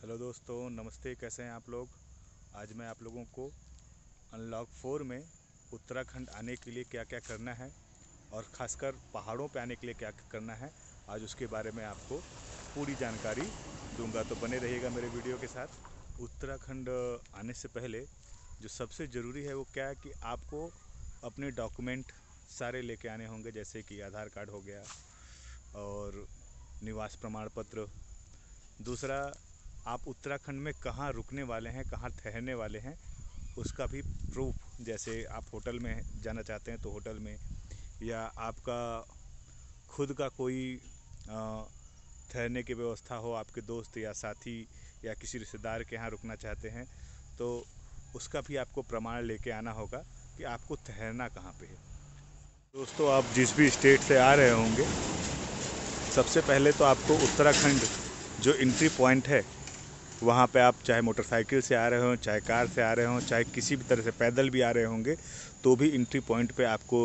Hello दोस्तों, नमस्ते। कैसे हैं आप लोग। आज मैं आप लोगों को अनलॉक 4 में उत्तराखंड आने के लिए क्या क्या करना है और ख़ासकर पहाड़ों पे आने के लिए क्या क्या करना है, आज उसके बारे में आपको पूरी जानकारी दूंगा। तो बने रहिएगा मेरे वीडियो के साथ। उत्तराखंड आने से पहले जो सबसे ज़रूरी है वो क्या है कि आपको अपने डॉक्यूमेंट सारे लेके आने होंगे, जैसे कि आधार कार्ड हो गया और निवास प्रमाण पत्र। दूसरा, आप उत्तराखंड में कहाँ रुकने वाले हैं, कहाँ ठहरने वाले हैं, उसका भी प्रूफ। जैसे आप होटल में जाना चाहते हैं तो होटल में, या आपका खुद का कोई ठहरने की व्यवस्था हो, आपके दोस्त या साथी या किसी रिश्तेदार के यहाँ रुकना चाहते हैं तो उसका भी आपको प्रमाण लेके आना होगा कि आपको ठहरना कहाँ पे है। दोस्तों, आप जिस भी स्टेट से आ रहे होंगे, सबसे पहले तो आपको उत्तराखंड जो एंट्री पॉइंट है वहाँ पे आप चाहे मोटरसाइकिल से आ रहे हों, चाहे कार से आ रहे हों, चाहे किसी भी तरह से पैदल भी आ रहे होंगे, तो भी एंट्री पॉइंट पे आपको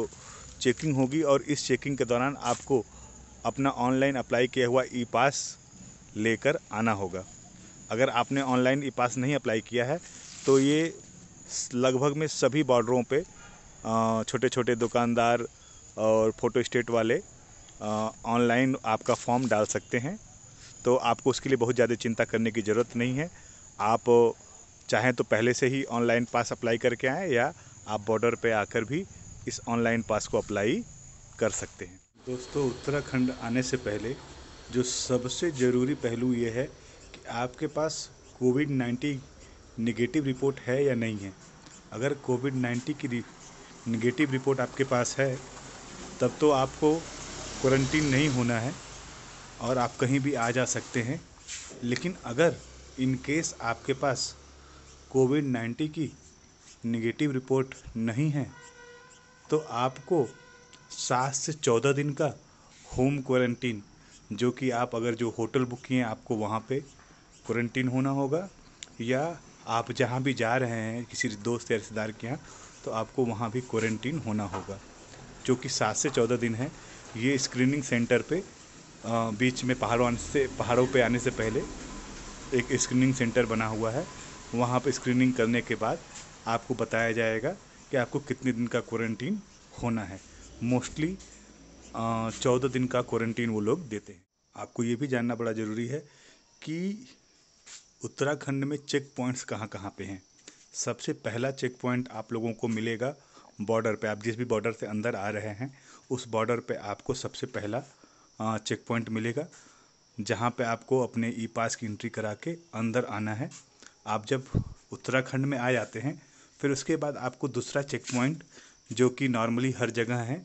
चेकिंग होगी। और इस चेकिंग के दौरान आपको अपना ऑनलाइन अप्लाई किया हुआ ई पास लेकर आना होगा। अगर आपने ऑनलाइन ई पास नहीं अप्लाई किया है तो ये लगभग में सभी बॉर्डरों पे छोटे छोटे दुकानदार और फ़ोटो स्टेट वाले ऑनलाइन आपका फॉर्म डाल सकते हैं। तो आपको उसके लिए बहुत ज़्यादा चिंता करने की ज़रूरत नहीं है। आप चाहें तो पहले से ही ऑनलाइन पास अप्लाई करके आएँ, या आप बॉर्डर पे आकर भी इस ऑनलाइन पास को अप्लाई कर सकते हैं। दोस्तों, उत्तराखंड आने से पहले जो सबसे ज़रूरी पहलू ये है कि आपके पास कोविड-19 नेगेटिव रिपोर्ट है या नहीं है। अगर कोविड-19 की नेगेटिव रिपोर्ट आपके पास है तब तो आपको क्वारंटीन नहीं होना है और आप कहीं भी आ जा सकते हैं। लेकिन अगर इन केस आपके पास कोविड-19 की नेगेटिव रिपोर्ट नहीं है तो आपको 7 से 14 दिन का होम क्वारंटीन, जो कि आप अगर जो होटल बुक किए हैं आपको वहाँ पे क्वारंटीन होना होगा, या आप जहाँ भी जा रहे हैं किसी दोस्त या रिश्तेदार के यहाँ तो आपको वहाँ भी क्वारंटीन होना होगा, जो कि 7 से 14 दिन है। ये स्क्रीनिंग सेंटर पे बीच में पहाड़ों पे आने से पहले एक स्क्रीनिंग सेंटर बना हुआ है। वहाँ पे स्क्रीनिंग करने के बाद आपको बताया जाएगा कि आपको कितने दिन का क्वारंटीन होना है। मोस्टली 14 दिन का क्वारंटीन वो लोग देते हैं। आपको ये भी जानना बड़ा ज़रूरी है कि उत्तराखंड में चेक पॉइंट्स कहाँ कहाँ पे हैं। सबसे पहला चेक पॉइंट आप लोगों को मिलेगा बॉर्डर पे। आप जिस भी बॉर्डर से अंदर आ रहे हैं उस बॉर्डर पे आपको सबसे पहला चेक पॉइंट मिलेगा, जहाँ पे आपको अपने ई पास की एंट्री करा के अंदर आना है। आप जब उत्तराखंड में आ जाते हैं फिर उसके बाद आपको दूसरा चेक पॉइंट, जो कि नॉर्मली हर जगह है,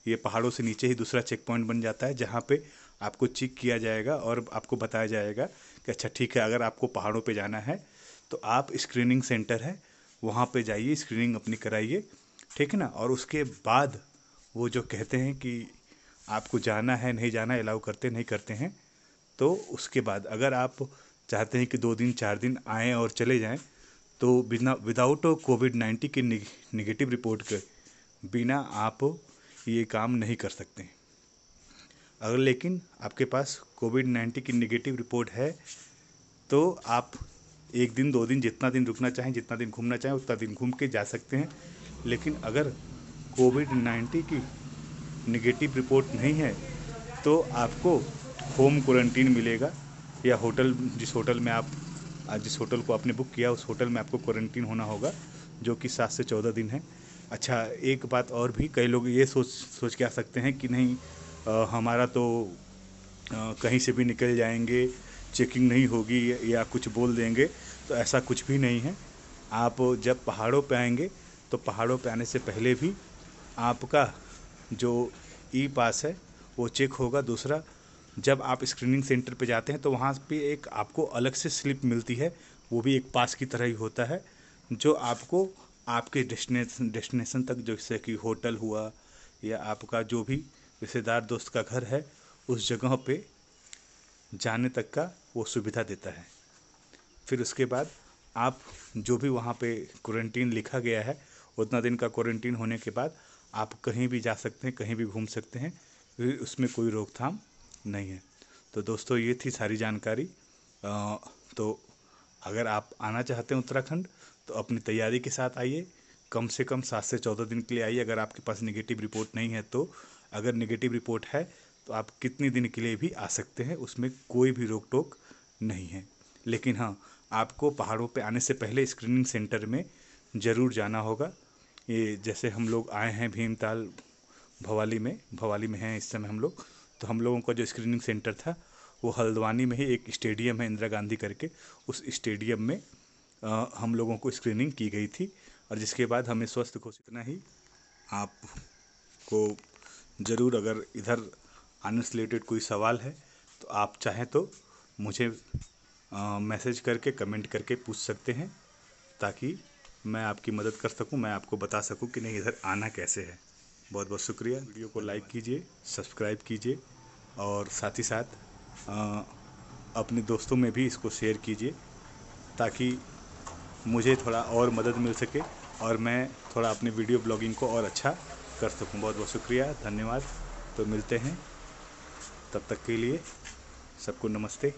ये पहाड़ों से नीचे ही दूसरा चेक पॉइंट बन जाता है, जहाँ पे आपको चेक किया जाएगा और आपको बताया जाएगा कि अच्छा ठीक है, अगर आपको पहाड़ों पे जाना है तो आप स्क्रीनिंग सेंटर है वहाँ पे जाइए, स्क्रीनिंग अपनी कराइए, ठीक है ना। और उसके बाद वो जो कहते हैं कि आपको जाना है नहीं जाना, अलाउ करते नहीं करते हैं, तो उसके बाद अगर आप चाहते हैं कि 2 दिन 4 दिन आएँ और चले जाएँ तो बिना विदाउट कोविड-19 की निगेटिव रिपोर्ट के बिना आप ये काम नहीं कर सकते हैं। अगर लेकिन आपके पास कोविड-19 की निगेटिव रिपोर्ट है तो आप 1 दिन 2 दिन जितना दिन रुकना चाहें, जितना दिन घूमना चाहें उतना दिन घूम के जा सकते हैं। लेकिन अगर कोविड-19 की निगेटिव रिपोर्ट नहीं है तो आपको होम क्वारंटीन मिलेगा, या होटल जिस होटल को आपने बुक किया उस होटल में आपको क्वारंटीन होना होगा, जो कि 7 से 14 दिन है। अच्छा, एक बात और भी, कई लोग ये सोच सोच के आ सकते हैं कि नहीं हमारा तो कहीं से भी निकल जाएंगे, चेकिंग नहीं होगी या कुछ बोल देंगे, तो ऐसा कुछ भी नहीं है। आप जब पहाड़ों पे आएंगे तो पहाड़ों पे आने से पहले भी आपका जो ई पास है वो चेक होगा। दूसरा, जब आप स्क्रीनिंग सेंटर पे जाते हैं तो वहाँ पे एक आपको अलग से स्लिप मिलती है, वो भी एक पास की तरह ही होता है, जो आपको आपके डेस्टिनेशन तक, जैसे कि होटल हुआ या आपका जो भी रिश्तेदार दोस्त का घर है, उस जगह पे जाने तक का वो सुविधा देता है। फिर उसके बाद आप जो भी वहाँ पे क्वारंटीन लिखा गया है, उतना दिन का क्वारंटीन होने के बाद आप कहीं भी जा सकते हैं, कहीं भी घूम सकते हैं, फिर उसमें कोई रोकथाम नहीं है। तो दोस्तों, ये थी सारी जानकारी। तो अगर आप आना चाहते हैं उत्तराखंड तो अपनी तैयारी के साथ आइए, कम से कम 7 से 14 दिन के लिए आइए। अगर आपके पास नेगेटिव रिपोर्ट नहीं है तो, अगर नेगेटिव रिपोर्ट है तो आप कितने दिन के लिए भी आ सकते हैं, उसमें कोई भी रोक टोक नहीं है। लेकिन हाँ, आपको पहाड़ों पे आने से पहले स्क्रीनिंग सेंटर में ज़रूर जाना होगा। ये जैसे हम लोग आए हैं भीमताल भवाली में हैं इस समय हम लोग, तो हम लोगों का जो स्क्रीनिंग सेंटर था वो हल्द्वानी में ही एक स्टेडियम है इंदिरा गांधी करके, उस स्टेडियम में हम लोगों को स्क्रीनिंग की गई थी। और जिसके बाद हमें स्वस्थ घोषित। इतना ही आपको ज़रूर, अगर इधर आने से रिलेटेड कोई सवाल है तो आप चाहें तो मुझे मैसेज करके, कमेंट करके पूछ सकते हैं, ताकि मैं आपकी मदद कर सकूं, मैं आपको बता सकूं कि नहीं इधर आना कैसे है। बहुत बहुत शुक्रिया। वीडियो को लाइक कीजिए, सब्सक्राइब कीजिए और साथ ही साथ अपने दोस्तों में भी इसको शेयर कीजिए, ताकि मुझे थोड़ा और मदद मिल सके और मैं थोड़ा अपनी वीडियो ब्लॉगिंग को और अच्छा कर सकूं। बहुत बहुत शुक्रिया, धन्यवाद। तो मिलते हैं, तब तक के लिए सबको नमस्ते।